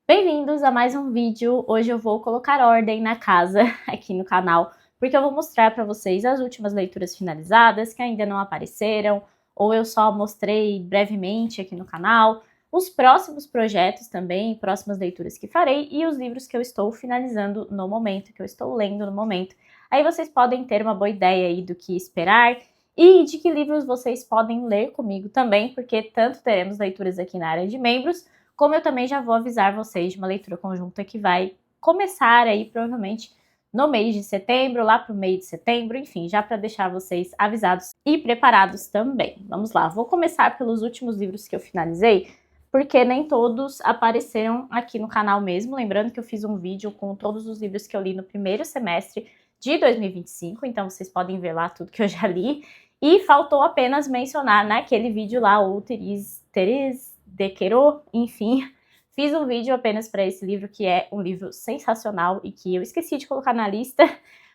Bem-vindos a mais um vídeo. Hoje eu vou colocar ordem na casa aqui no canal, porque eu vou mostrar para vocês as últimas leituras finalizadas que ainda não apareceram, ou eu só mostrei brevemente aqui no canal, os próximos projetos também, próximas leituras que farei e os livros que eu estou finalizando no momento, que eu estou lendo no momento. Aí vocês podem ter uma boa ideia aí do que esperar e de que livros vocês podem ler comigo também, porque tanto teremos leituras aqui na área de membros, como eu também já vou avisar vocês de uma leitura conjunta que vai começar aí provavelmente no mês de setembro, lá pro meio de setembro, enfim, já para deixar vocês avisados e preparados também. Vamos lá, vou começar pelos últimos livros que eu finalizei, porque nem todos apareceram aqui no canal mesmo, lembrando que eu fiz um vídeo com todos os livros que eu li no primeiro semestre de 2025, então vocês podem ver lá tudo que eu já li, e faltou apenas mencionar naquele vídeo lá o Thérèse de Queiro, enfim, fiz um vídeo apenas para esse livro, que é um livro sensacional e que eu esqueci de colocar na lista,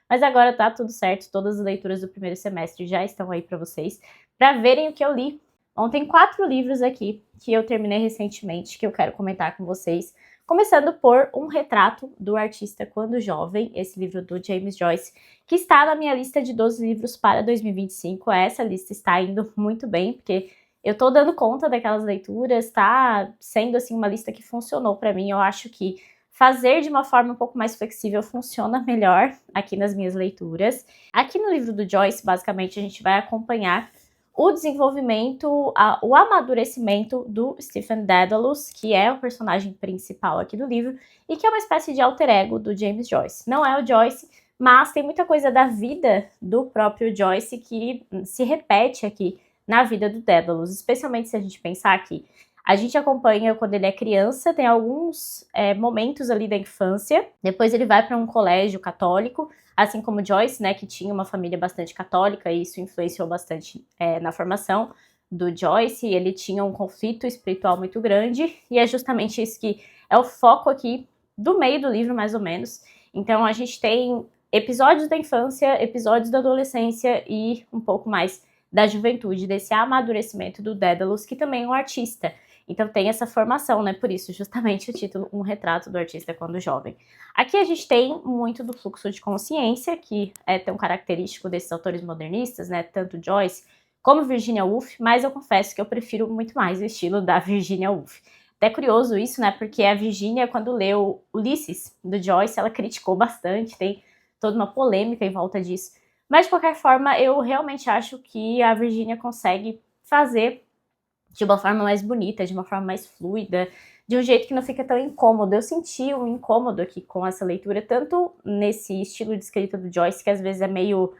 mas agora tá tudo certo, todas as leituras do primeiro semestre já estão aí para vocês, para verem o que eu li. Bom, tem 4 livros aqui que eu terminei recentemente, que eu quero comentar com vocês, começando por Um Retrato do Artista Quando Jovem, esse livro do James Joyce, que está na minha lista de 12 livros para 2025, essa lista está indo muito bem, porque eu tô dando conta daquelas leituras, tá sendo assim uma lista que funcionou para mim. Eu acho que fazer de uma forma um pouco mais flexível funciona melhor aqui nas minhas leituras. Aqui no livro do Joyce, basicamente, a gente vai acompanhar o desenvolvimento, o amadurecimento do Stephen Dedalus, que é o personagem principal aqui do livro, e que é uma espécie de alter ego do James Joyce. Não é o Joyce, mas tem muita coisa da vida do próprio Joyce que se repete aqui na vida do Dedalus, especialmente se a gente pensar que a gente acompanha quando ele é criança, tem alguns momentos ali da infância, depois ele vai para um colégio católico, assim como Joyce, né, que tinha uma família bastante católica, e isso influenciou bastante na formação do Joyce. Ele tinha um conflito espiritual muito grande, e é justamente isso que é o foco aqui do meio do livro, mais ou menos. Então a gente tem episódios da infância, episódios da adolescência e um pouco mais da juventude, desse amadurecimento do Dedalus, que também é um artista. Então tem essa formação, né? Por isso, justamente o título Um Retrato do Artista Quando Jovem. Aqui a gente tem muito do fluxo de consciência, que é tão característico desses autores modernistas, né? Tanto Joyce como Virginia Woolf, mas eu confesso que eu prefiro muito mais o estilo da Virginia Woolf. Até curioso isso, né? Porque a Virginia, quando leu Ulisses, do Joyce, ela criticou bastante, tem toda uma polêmica em volta disso. Mas, de qualquer forma, eu realmente acho que a Virginia consegue fazer de uma forma mais bonita, de uma forma mais fluida, de um jeito que não fica tão incômodo. Eu senti um incômodo aqui com essa leitura, tanto nesse estilo de escrita do Joyce, que às vezes é meio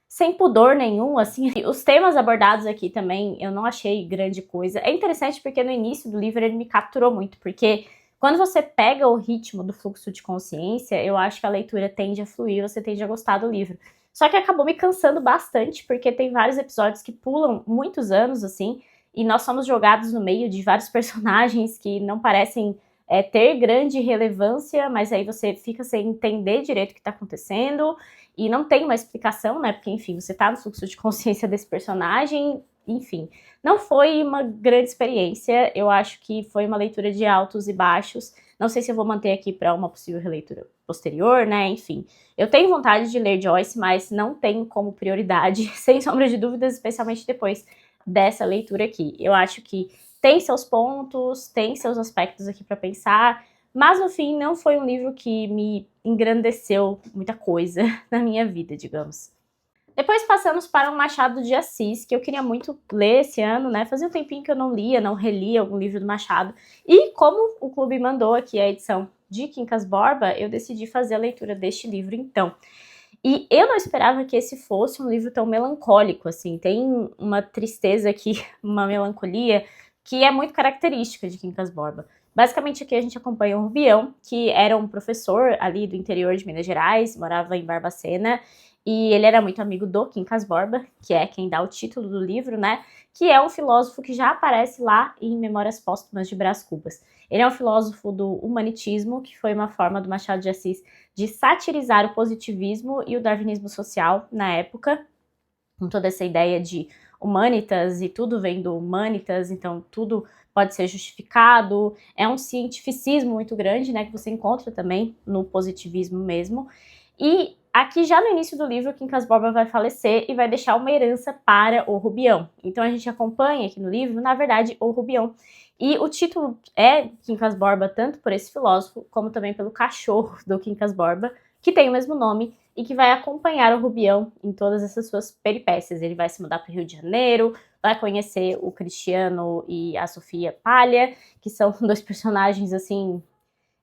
sem pudor nenhum, assim. Os temas abordados aqui também eu não achei grande coisa. É interessante porque no início do livro ele me capturou muito, porque quando você pega o ritmo do fluxo de consciência, eu acho que a leitura tende a fluir, você tende a gostar do livro. Só que acabou me cansando bastante, porque tem vários episódios que pulam muitos anos, assim, e nós somos jogados no meio de vários personagens que não parecem ter grande relevância, mas aí você fica sem entender direito o que está acontecendo, e não tem uma explicação, né, porque, enfim, você tá no fluxo de consciência desse personagem, enfim. Não foi uma grande experiência, eu acho que foi uma leitura de altos e baixos. Não sei se eu vou manter aqui para uma possível releitura posterior, né, enfim. Eu tenho vontade de ler Joyce, mas não tenho como prioridade, sem sombra de dúvidas, especialmente depois dessa leitura aqui. Eu acho que tem seus pontos, tem seus aspectos aqui para pensar, mas no fim não foi um livro que me engrandeceu muita coisa na minha vida, digamos. Depois passamos para um Machado de Assis, que eu queria muito ler esse ano, né? Fazia um tempinho que eu não lia, não relia algum livro do Machado. E como o clube mandou aqui a edição de Quincas Borba, eu decidi fazer a leitura deste livro então. E eu não esperava que esse fosse um livro tão melancólico, assim. Tem uma tristeza aqui, uma melancolia, que é muito característica de Quincas Borba. Basicamente aqui a gente acompanha o Rubião, que era um professor ali do interior de Minas Gerais, morava em Barbacena, e ele era muito amigo do Quincas Borba, que é quem dá o título do livro, né? Que é um filósofo que já aparece lá em Memórias Póstumas de Brás Cubas. Ele é um filósofo do humanitismo, que foi uma forma do Machado de Assis de satirizar o positivismo e o darwinismo social na época, com toda essa ideia de humanitas e tudo vem do humanitas, então tudo pode ser justificado. É um cientificismo muito grande, né, que você encontra também no positivismo mesmo. E aqui já no início do livro, Quincas Borba vai falecer e vai deixar uma herança para o Rubião. Então a gente acompanha aqui no livro, na verdade, o Rubião. E o título é Quincas Borba tanto por esse filósofo, como também pelo cachorro do Quincas Borba, que tem o mesmo nome e que vai acompanhar o Rubião em todas essas suas peripécias. Ele vai se mudar para o Rio de Janeiro, vai conhecer o Cristiano e a Sofia Palha, que são dois personagens, assim,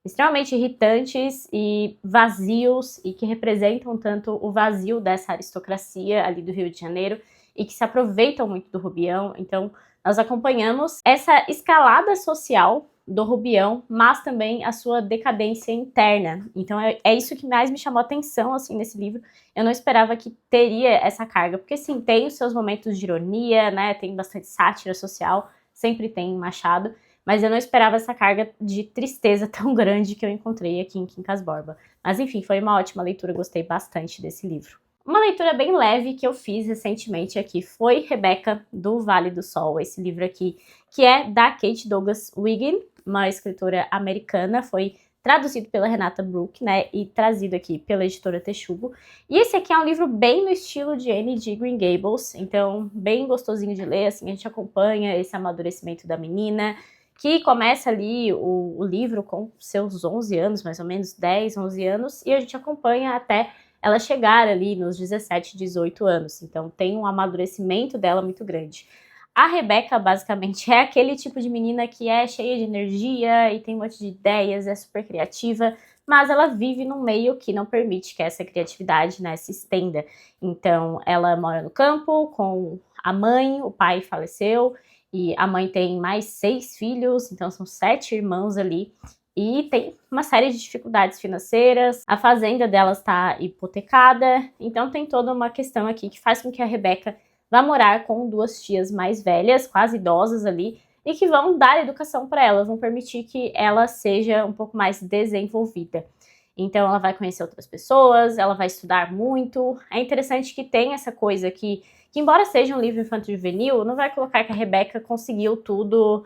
extremamente irritantes e vazios, e que representam tanto o vazio dessa aristocracia ali do Rio de Janeiro, e que se aproveitam muito do Rubião. Então, nós acompanhamos essa escalada social do Rubião, mas também a sua decadência interna. Então é isso que mais me chamou a atenção, assim, nesse livro. Eu não esperava que teria essa carga, porque sim, tem os seus momentos de ironia, né, tem bastante sátira social, sempre tem em Machado, mas eu não esperava essa carga de tristeza tão grande que eu encontrei aqui em Quincas Borba. Mas enfim, foi uma ótima leitura, gostei bastante desse livro. Uma leitura bem leve que eu fiz recentemente aqui foi Rebeca, do Vale do Sol, esse livro aqui, que é da Kate Douglas Wiggin, uma escritora americana, foi traduzido pela Renata Brook, né, e trazido aqui pela editora Texugo. E esse aqui é um livro bem no estilo de Anne de Green Gables, então bem gostosinho de ler, assim, a gente acompanha esse amadurecimento da menina, que começa ali o livro com seus 11 anos, mais ou menos 10, 11 anos, e a gente acompanha até ela chegar ali nos 17, 18 anos. Então tem um amadurecimento dela muito grande. A Rebeca, basicamente, é aquele tipo de menina que é cheia de energia e tem um monte de ideias, é super criativa, mas ela vive num meio que não permite que essa criatividade, né, se estenda. Então ela mora no campo com a mãe, o pai faleceu, e a mãe tem mais 6 filhos, então são 7 irmãos ali, e tem uma série de dificuldades financeiras, a fazenda delas está hipotecada, então tem toda uma questão aqui que faz com que a Rebeca vá morar com 2 tias mais velhas, quase idosas ali, e que vão dar educação para ela, vão permitir que ela seja um pouco mais desenvolvida. Então ela vai conhecer outras pessoas, ela vai estudar muito. É interessante que tem essa coisa que embora seja um livro infanto-juvenil, não vai colocar que a Rebeca conseguiu tudo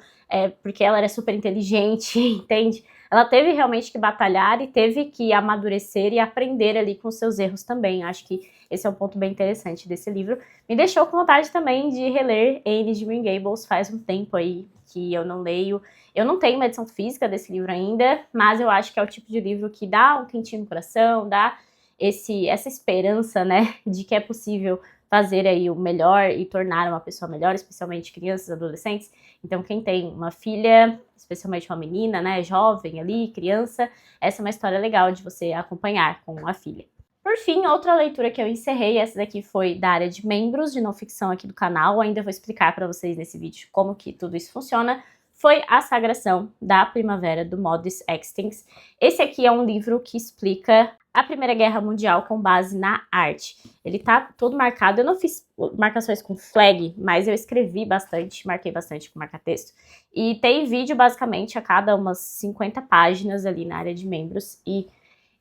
porque ela era super inteligente, entende? Ela teve realmente que batalhar e teve que amadurecer e aprender ali com seus erros também. Acho que esse é um ponto bem interessante desse livro. Me deixou com vontade também de reler Anne de Green Gables, faz um tempo aí que eu não leio. Eu não tenho uma edição física desse livro ainda, mas eu acho que é o tipo de livro que dá um quentinho no coração, dá essa esperança, né, de que é possível fazer aí o melhor e tornar uma pessoa melhor, especialmente crianças e adolescentes. Então quem tem uma filha, especialmente uma menina, né, jovem ali, criança, essa é uma história legal de você acompanhar com a filha. Por fim, outra leitura que eu encerrei, essa daqui foi da área de membros de não ficção aqui do canal, ainda vou explicar para vocês nesse vídeo como que tudo isso funciona, foi A Sagração da Primavera, do Modest Extins. Esse aqui é um livro que explica a Primeira Guerra Mundial com base na arte. Ele tá todo marcado, eu não fiz marcações com flag, mas eu escrevi bastante, marquei bastante com marca-texto. E tem vídeo basicamente a cada umas 50 páginas ali na área de membros. E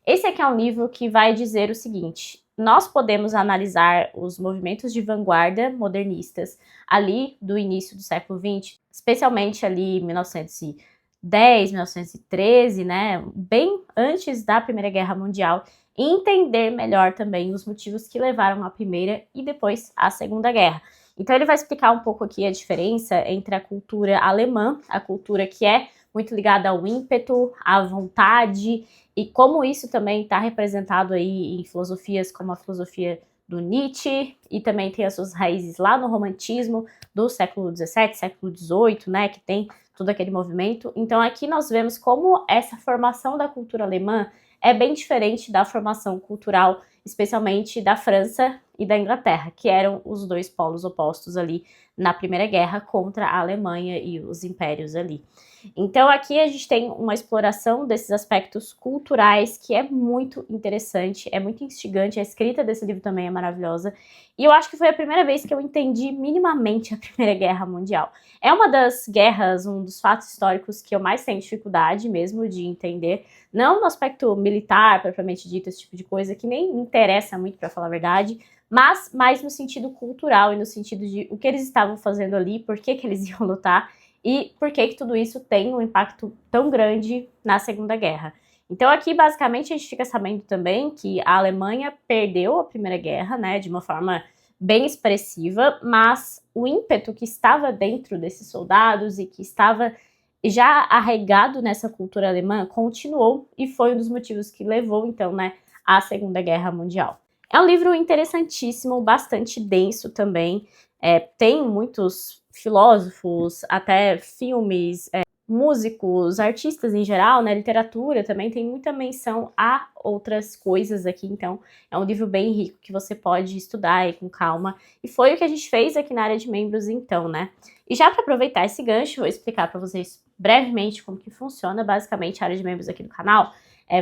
esse aqui é um livro que vai dizer o seguinte: nós podemos analisar os movimentos de vanguarda modernistas ali do início do século XX, especialmente ali 1910, 1913, né, bem antes da Primeira Guerra Mundial, e entender melhor também os motivos que levaram à Primeira e depois à Segunda Guerra. Então ele vai explicar um pouco aqui a diferença entre a cultura alemã, a cultura que é muito ligada ao ímpeto, à vontade, e como isso também está representado aí em filosofias como a filosofia do Nietzsche, e também tem as suas raízes lá no romantismo do século XVII, século XVIII, né, que tem todo aquele movimento. Então aqui nós vemos como essa formação da cultura alemã é bem diferente da formação cultural, especialmente da França e da Inglaterra, que eram os dois polos opostos ali na Primeira Guerra contra a Alemanha e os impérios ali. Então aqui a gente tem uma exploração desses aspectos culturais que é muito interessante, é muito instigante, a escrita desse livro também é maravilhosa, e eu acho que foi a primeira vez que eu entendi minimamente a Primeira Guerra Mundial. É uma das guerras, um dos fatos históricos que eu mais tenho dificuldade mesmo de entender, não no aspecto militar, propriamente dito, esse tipo de coisa, que nem me interessa muito, para falar a verdade, mas mais no sentido cultural e no sentido de o que eles estavam fazendo ali, por que eles iam lutar e por que tudo isso tem um impacto tão grande na Segunda Guerra. Então aqui, basicamente, a gente fica sabendo também que a Alemanha perdeu a Primeira Guerra, né, de uma forma bem expressiva, mas o ímpeto que estava dentro desses soldados e que estava já arraigado nessa cultura alemã continuou e foi um dos motivos que levou, então, né, à Segunda Guerra Mundial. É um livro interessantíssimo, bastante denso também, tem muitos filósofos, até filmes, músicos, artistas em geral, né, literatura também, tem muita menção a outras coisas aqui, então é um livro bem rico que você pode estudar aí com calma, e foi o que a gente fez aqui na área de membros então, né. E já para aproveitar esse gancho, vou explicar para vocês brevemente como que funciona basicamente a área de membros aqui do canal.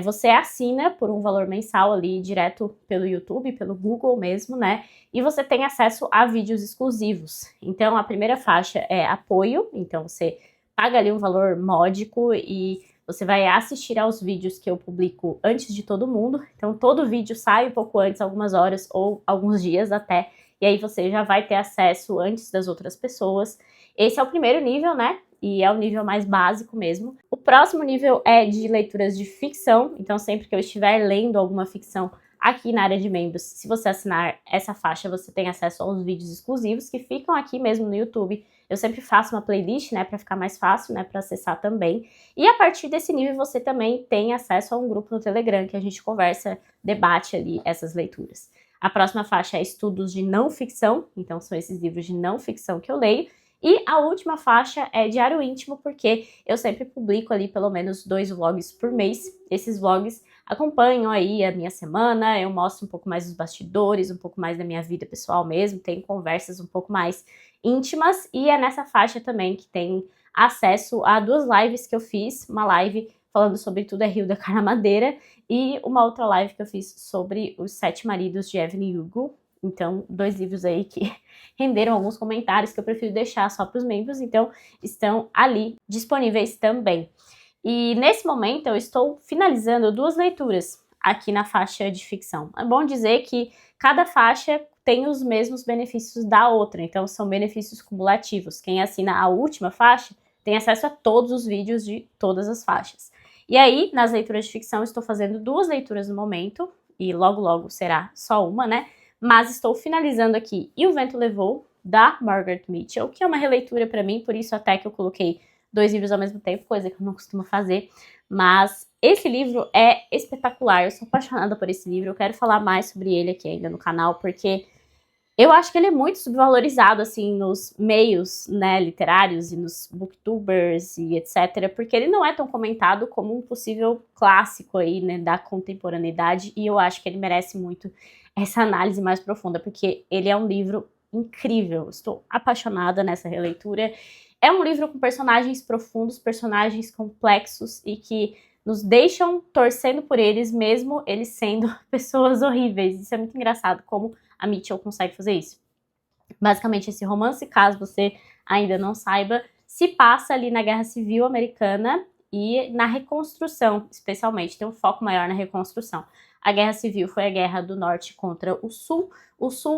Você assina por um valor mensal ali direto pelo YouTube, pelo Google mesmo, né, e você tem acesso a vídeos exclusivos. Então a primeira faixa é apoio, então você paga ali um valor módico e você vai assistir aos vídeos que eu publico antes de todo mundo. Então todo vídeo sai um pouco antes, algumas horas ou alguns dias até, e aí você já vai ter acesso antes das outras pessoas. Esse é o primeiro nível, né? E é o nível mais básico mesmo. O próximo nível é de leituras de ficção, então sempre que eu estiver lendo alguma ficção aqui na área de membros, se você assinar essa faixa, você tem acesso aos vídeos exclusivos que ficam aqui mesmo no YouTube. Eu sempre faço uma playlist, né, para ficar mais fácil, né, para acessar também. E a partir desse nível você também tem acesso a um grupo no Telegram que a gente conversa, debate ali essas leituras. A próxima faixa é estudos de não ficção, então são esses livros de não ficção que eu leio. E a última faixa é diário íntimo, porque eu sempre publico ali pelo menos 2 vlogs por mês. Esses vlogs acompanham aí a minha semana, eu mostro um pouco mais dos bastidores, um pouco mais da minha vida pessoal mesmo, tem conversas um pouco mais íntimas, e é nessa faixa também que tem acesso a 2 lives que eu fiz, uma live falando sobre Tudo é Rio da Carla Madeira e uma outra live que eu fiz sobre Os 7 Maridos de Evelyn Hugo. Então, 2 livros aí que renderam alguns comentários que eu prefiro deixar só para os membros, então estão ali disponíveis também. E nesse momento eu estou finalizando 2 leituras aqui na faixa de ficção. É bom dizer que cada faixa tem os mesmos benefícios da outra, então são benefícios cumulativos. Quem assina a última faixa tem acesso a todos os vídeos de todas as faixas. E aí, nas leituras de ficção, estou fazendo 2 leituras no momento, e logo logo será só uma, né? Mas estou finalizando aqui E o Vento Levou, da Margaret Mitchell, que é uma releitura para mim, por isso até que eu coloquei 2 livros ao mesmo tempo, coisa que eu não costumo fazer, mas esse livro é espetacular, eu sou apaixonada por esse livro, eu quero falar mais sobre ele aqui ainda no canal, porque eu acho que ele é muito subvalorizado, assim, nos meios, né, literários e nos booktubers e etc, porque ele não é tão comentado como um possível clássico aí, né, da contemporaneidade, e eu acho que ele merece muito essa análise mais profunda, porque ele é um livro incrível, estou apaixonada nessa releitura. É um livro com personagens profundos, personagens complexos e que nos deixam torcendo por eles, mesmo eles sendo pessoas horríveis. Isso é muito engraçado, como a Mitchell consegue fazer isso. Basicamente, esse romance, caso você ainda não saiba, se passa ali na Guerra Civil Americana e na reconstrução, especialmente, tem um foco maior na reconstrução. A Guerra Civil foi a guerra do Norte contra o Sul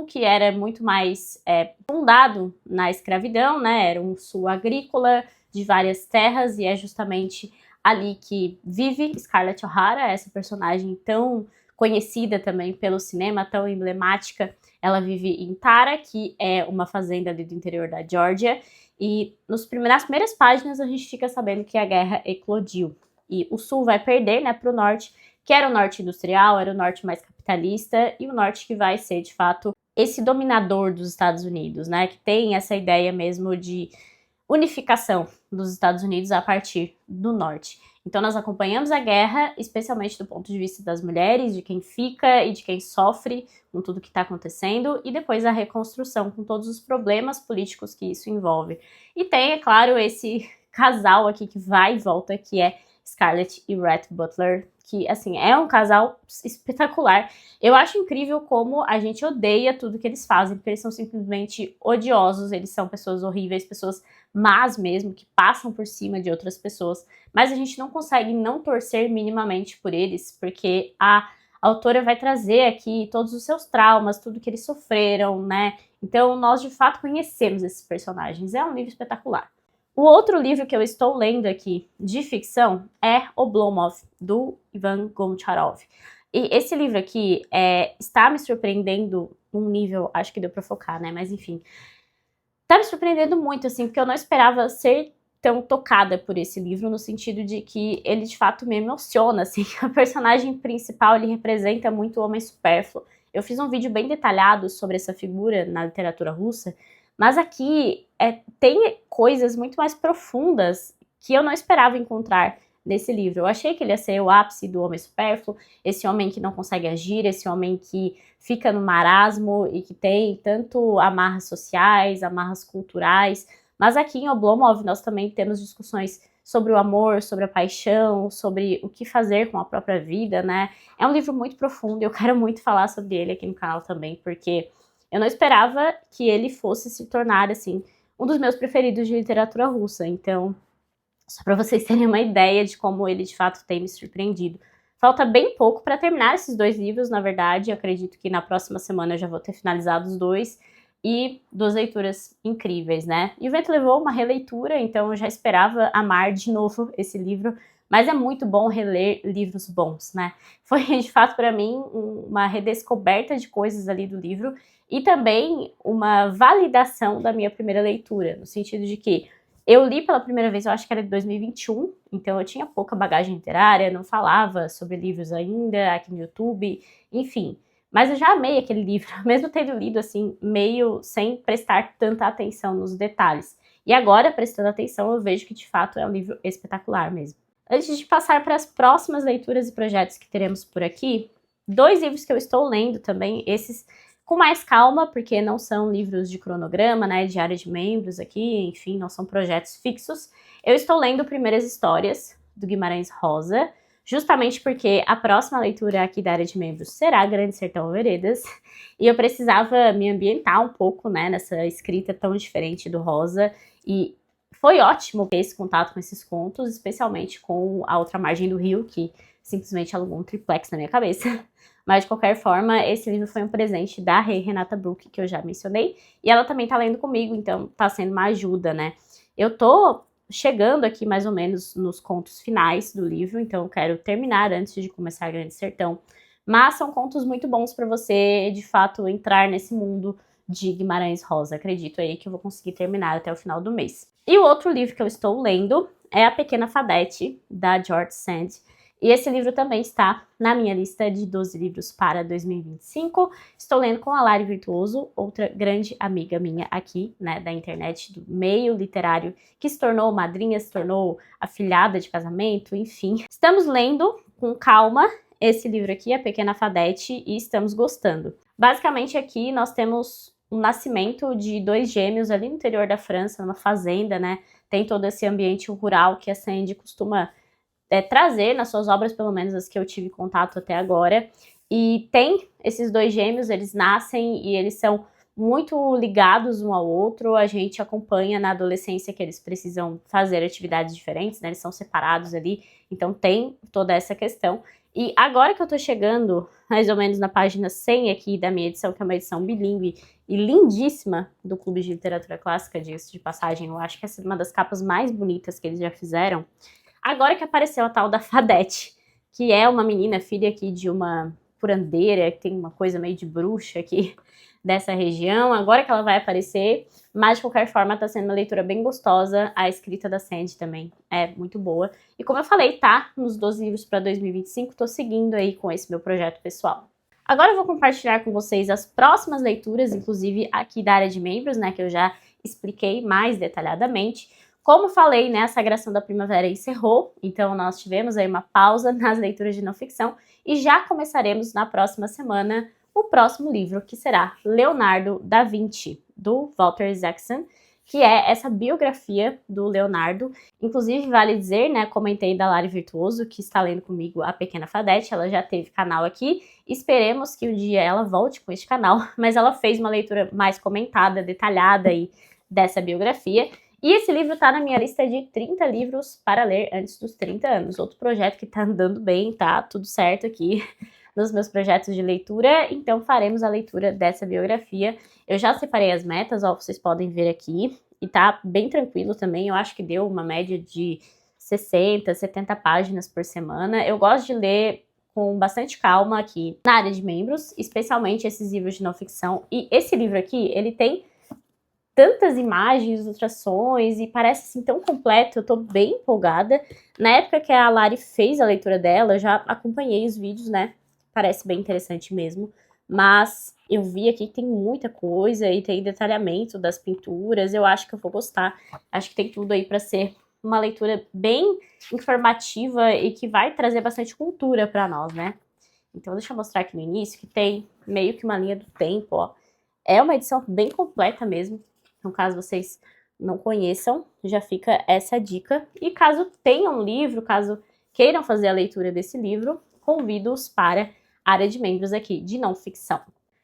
que era muito mais fundado na escravidão, né, era um Sul agrícola de várias terras, e é justamente ali que vive Scarlett O'Hara, essa personagem tão conhecida também pelo cinema, tão emblemática. Ela vive em Tara, que é uma fazenda ali do interior da Geórgia, e nas primeiras páginas a gente fica sabendo que a guerra eclodiu. E o Sul vai perder, né, para o Norte, que era o Norte industrial, era o Norte mais capitalista, e o Norte que vai ser, de fato, esse dominador dos Estados Unidos, né, que tem essa ideia mesmo de unificação dos Estados Unidos a partir do Norte. Então nós acompanhamos a guerra, especialmente do ponto de vista das mulheres, de quem fica e de quem sofre com tudo que está acontecendo, e depois a reconstrução, com todos os problemas políticos que isso envolve. E tem, é claro, esse casal aqui que vai e volta, que é Scarlett e Rhett Butler, que, assim, é um casal espetacular. Eu acho incrível como a gente odeia tudo que eles fazem, porque eles são simplesmente odiosos, eles são pessoas horríveis, pessoas más mesmo, que passam por cima de outras pessoas, mas a gente não consegue não torcer minimamente por eles, porque a a autora vai trazer aqui todos os seus traumas, tudo que eles sofreram, né? Então, nós de fato conhecemos esses personagens. É um livro espetacular. O outro livro que eu estou lendo aqui de ficção é Oblomov, do Ivan Goncharov. E esse livro aqui está me surpreendendo num nível, acho que deu pra focar, né? Mas enfim, tá me surpreendendo muito, assim, porque eu não esperava ser tão tocada por esse livro, no sentido de que ele de fato me emociona, assim. A personagem principal, ele representa muito o homem supérfluo. Eu fiz um vídeo bem detalhado sobre essa figura na literatura russa, mas aqui tem coisas muito mais profundas que eu não esperava encontrar nesse livro. Eu achei que ele ia ser o ápice do homem supérfluo, esse homem que não consegue agir, esse homem que fica no marasmo e que tem tanto amarras sociais, amarras culturais. Mas aqui em Oblomov nós também temos discussões sobre o amor, sobre a paixão, sobre o que fazer com a própria vida, né? É um livro muito profundo e eu quero muito falar sobre ele aqui no canal também, porque eu não esperava que ele fosse se tornar, assim, um dos meus preferidos de literatura russa. Então, só para vocês terem uma ideia de como ele de fato tem me surpreendido. Falta bem pouco para terminar esses 2 livros, na verdade. Eu acredito que na próxima semana eu já vou ter finalizado os 2. E 2 leituras incríveis, né? E o Vento Levou uma releitura, então eu já esperava amar de novo esse livro. Mas é muito bom reler livros bons, né? Foi, de fato, para mim, uma redescoberta de coisas ali do livro. E também uma validação da minha primeira leitura, no sentido de que eu li pela primeira vez, eu acho que era de 2021, então eu tinha pouca bagagem literária, não falava sobre livros ainda aqui no YouTube, enfim. Mas eu já amei aquele livro, mesmo tendo lido assim, meio sem prestar tanta atenção nos detalhes. E agora, prestando atenção, eu vejo que de fato é um livro espetacular mesmo. Antes de passar para as próximas leituras e projetos que teremos por aqui, 2 livros que eu estou lendo também, esses com mais calma, porque não são livros de cronograma, né, de área de membros aqui, enfim, não são projetos fixos. Eu estou lendo Primeiras Histórias, do Guimarães Rosa, justamente porque a próxima leitura aqui da área de membros será Grande Sertão Veredas, e eu precisava me ambientar um pouco, né, nessa escrita tão diferente do Rosa, e foi ótimo ter esse contato com esses contos, especialmente com A Outra Margem do Rio, que simplesmente alugou um triplex na minha cabeça. Mas, de qualquer forma, esse livro foi um presente da Renata Bruck, que eu já mencionei, e ela também tá lendo comigo, então tá sendo uma ajuda, né? Eu tô chegando aqui mais ou menos nos contos finais do livro, então eu quero terminar antes de começar Grande Sertão. Mas são contos muito bons para você, de fato, entrar nesse mundo de Guimarães Rosa. Acredito aí que eu vou conseguir terminar até o final do mês. E o outro livro que eu estou lendo é A Pequena Fadete, da George Sand. E esse livro também está na minha lista de 12 livros para 2025. Estou lendo com a Lari Virtuoso, outra grande amiga minha aqui, né, da internet, do meio literário, que se tornou madrinha, se tornou afilhada de casamento, enfim. Estamos lendo com calma esse livro aqui, A Pequena Fadete, e estamos gostando. Basicamente aqui nós temos o nascimento de 2 gêmeos ali no interior da França, numa fazenda, né? Tem todo esse ambiente rural que a Sandy costuma trazer nas suas obras, pelo menos as que eu tive contato até agora. E tem esses 2 gêmeos, eles nascem e eles são muito ligados um ao outro. A gente acompanha na adolescência que eles precisam fazer atividades diferentes, né? Eles são separados ali, então tem toda essa questão. E agora que eu tô chegando mais ou menos na página 100 aqui da minha edição, que é uma edição bilíngue e lindíssima do Clube de Literatura Clássica, disso de passagem, eu acho que essa é uma das capas mais bonitas que eles já fizeram. Agora que apareceu a tal da Fadete, que é uma menina, filha aqui de uma curandeira, que tem uma coisa meio de bruxa aqui dessa região, agora que ela vai aparecer, mas de qualquer forma tá sendo uma leitura bem gostosa, a escrita da Sandy também é muito boa. E como eu falei, tá nos 12 livros para 2025, tô seguindo aí com esse meu projeto pessoal. Agora eu vou compartilhar com vocês as próximas leituras, inclusive aqui da área de membros, né, que eu já expliquei mais detalhadamente. Como falei, né, a Sagração da Primavera encerrou, então nós tivemos aí uma pausa nas leituras de não ficção e já começaremos na próxima semana o próximo livro, que será Leonardo da Vinci, do Walter Isaacson, que é essa biografia do Leonardo. Inclusive, vale dizer, né, comentei da Lari Virtuoso, que está lendo comigo A Pequena Fadete, ela já teve canal aqui, esperemos que um dia ela volte com este canal, mas ela fez uma leitura mais comentada, detalhada aí dessa biografia. E esse livro tá na minha lista de 30 livros para ler antes dos 30 anos. Outro projeto que tá andando bem, tá tudo certo aqui. nos meus projetos de leitura, então faremos a leitura dessa biografia. Eu já separei as metas, ó, vocês podem ver aqui, e tá bem tranquilo também, eu acho que deu uma média de 60, 70 páginas por semana. Eu gosto de ler com bastante calma aqui na área de membros, especialmente esses livros de não ficção, e esse livro aqui, ele tem tantas imagens, ilustrações, e parece assim tão completo, eu tô bem empolgada. Na época que a Lari fez a leitura dela, eu já acompanhei os vídeos, né? Parece bem interessante mesmo, mas eu vi aqui que tem muita coisa e tem detalhamento das pinturas, eu acho que eu vou gostar. Acho que tem tudo aí para ser uma leitura bem informativa e que vai trazer bastante cultura para nós, né? Então deixa eu mostrar aqui no início que tem meio que uma linha do tempo, ó. É uma edição bem completa mesmo. Então, caso vocês não conheçam, já fica essa dica. E caso tenham um livro, caso queiram fazer a leitura desse livro, convido-os para a área de membros aqui de não ficção.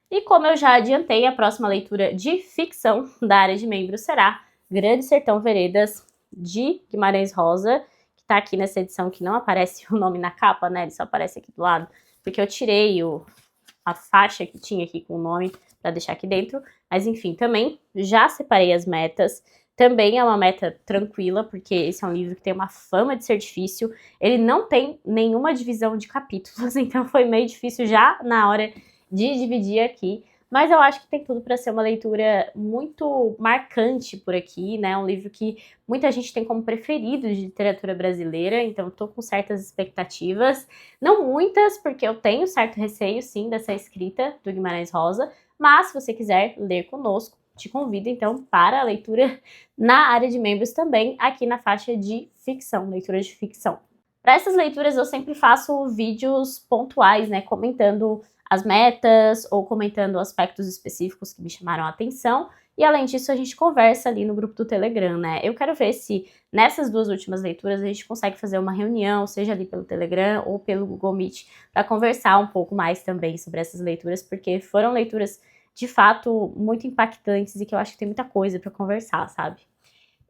E como eu já adiantei, a próxima leitura de ficção da área de membros será Grande Sertão Veredas, de Guimarães Rosa, que tá aqui nessa edição que não aparece o nome na capa, né? Ele só aparece aqui do lado, porque eu tirei a faixa que tinha aqui com o nome para deixar aqui dentro. Mas enfim, também já separei as metas. Também é uma meta tranquila, porque esse é um livro que tem uma fama de ser difícil. Ele não tem nenhuma divisão de capítulos, então foi meio difícil já na hora de dividir aqui. Mas eu acho que tem tudo para ser uma leitura muito marcante por aqui, né? Um livro que muita gente tem como preferido de literatura brasileira, então tô com certas expectativas. Não muitas, porque eu tenho certo receio, sim, dessa escrita do Guimarães Rosa, mas se você quiser ler conosco, te convido então para a leitura na área de membros também, aqui na faixa de ficção, leitura de ficção. Para essas leituras eu sempre faço vídeos pontuais, né, comentando as metas ou comentando aspectos específicos que me chamaram a atenção. E além disso, a gente conversa ali no grupo do Telegram, né? Eu quero ver se nessas duas últimas leituras a gente consegue fazer uma reunião, seja ali pelo Telegram ou pelo Google Meet, para conversar um pouco mais também sobre essas leituras, porque foram leituras de fato muito impactantes e que eu acho que tem muita coisa para conversar, sabe?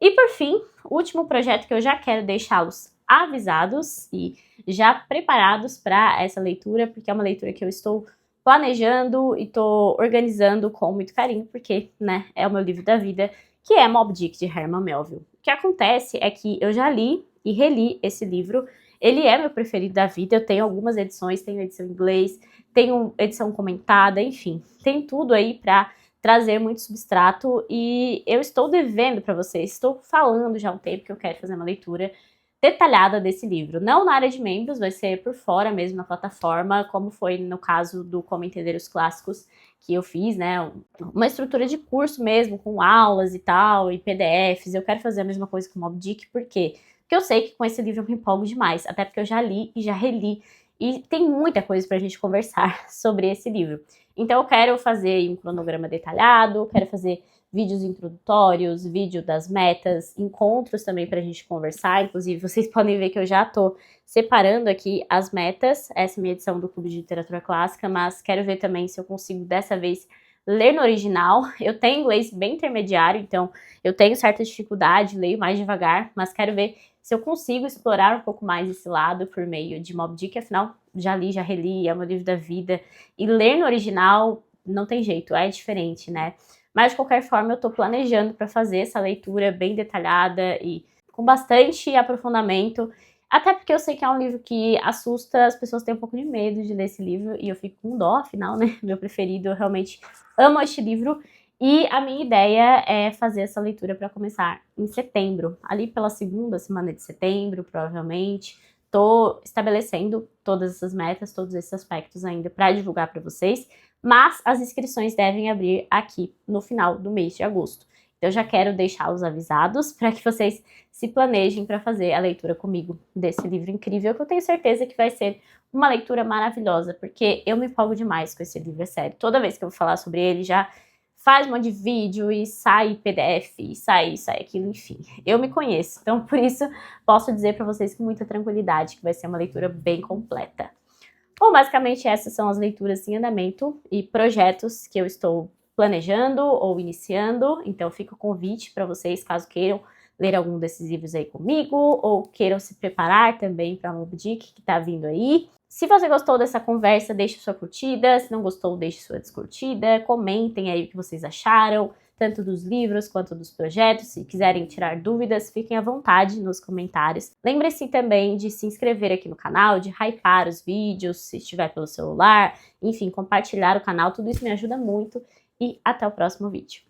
E por fim, o último projeto que eu já quero deixá-los avisados e já preparados para essa leitura, porque é uma leitura que eu estou planejando e estou organizando com muito carinho, porque, né, é o meu livro da vida, que é Moby Dick, de Herman Melville. O que acontece é que eu já li e reli esse livro, ele é meu preferido da vida, eu tenho algumas edições, tenho edição em inglês, tenho edição comentada, enfim, tem tudo aí para trazer muito substrato e eu estou devendo para vocês, estou falando já há um tempo que eu quero fazer uma leitura detalhada desse livro. Não na área de membros, vai ser por fora mesmo na plataforma, como foi no caso do Como Entender os Clássicos, que eu fiz, né? Uma estrutura de curso mesmo, com aulas e tal, e PDFs. Eu quero fazer a mesma coisa com o Moby Dick, por quê? Porque eu sei que com esse livro eu me empolgo demais, até porque eu já li e já reli, e tem muita coisa pra gente conversar sobre esse livro. Então eu quero fazer um cronograma detalhado, quero fazer vídeos introdutórios, vídeo das metas, encontros também pra gente conversar. Inclusive, vocês podem ver que eu já tô separando aqui as metas. Essa é a minha edição do Clube de Literatura Clássica, mas quero ver também se eu consigo dessa vez ler no original. Eu tenho inglês bem intermediário, então eu tenho certa dificuldade, leio mais devagar, mas quero ver se eu consigo explorar um pouco mais esse lado por meio de Moby Dick, afinal, já li, já reli, é o meu livro da vida. E ler no original não tem jeito, é diferente, né? Mas, de qualquer forma, eu estou planejando para fazer essa leitura bem detalhada e com bastante aprofundamento, até porque eu sei que é um livro que assusta, as pessoas têm um pouco de medo de ler esse livro, e eu fico com dó, afinal, né? Meu preferido, eu realmente amo este livro, e a minha ideia é fazer essa leitura para começar em setembro, ali pela segunda semana de setembro, provavelmente. Estou estabelecendo todas essas metas, todos esses aspectos ainda para divulgar para vocês, mas as inscrições devem abrir aqui no final do mês de agosto. Então eu já quero deixá-los avisados para que vocês se planejem para fazer a leitura comigo desse livro incrível, que eu tenho certeza que vai ser uma leitura maravilhosa, porque eu me empolgo demais com esse livro, é sério. Toda vez que eu vou falar sobre ele, já faz um monte de vídeo e sai PDF, e sai aquilo, enfim. Eu me conheço, então por isso posso dizer para vocês com muita tranquilidade que vai ser uma leitura bem completa. Bom, basicamente essas são as leituras em andamento e projetos que eu estou planejando ou iniciando, então fica o convite para vocês, caso queiram ler algum desses livros aí comigo, ou queiram se preparar também para Moby Dick que tá vindo aí. Se você gostou dessa conversa, deixe sua curtida. Se não gostou, deixe sua descurtida. Comentem aí o que vocês acharam, tanto dos livros quanto dos projetos. Se quiserem tirar dúvidas, fiquem à vontade nos comentários. Lembre-se também de se inscrever aqui no canal, de hypar os vídeos, se estiver pelo celular, enfim, compartilhar o canal. Tudo isso me ajuda muito. E até o próximo vídeo.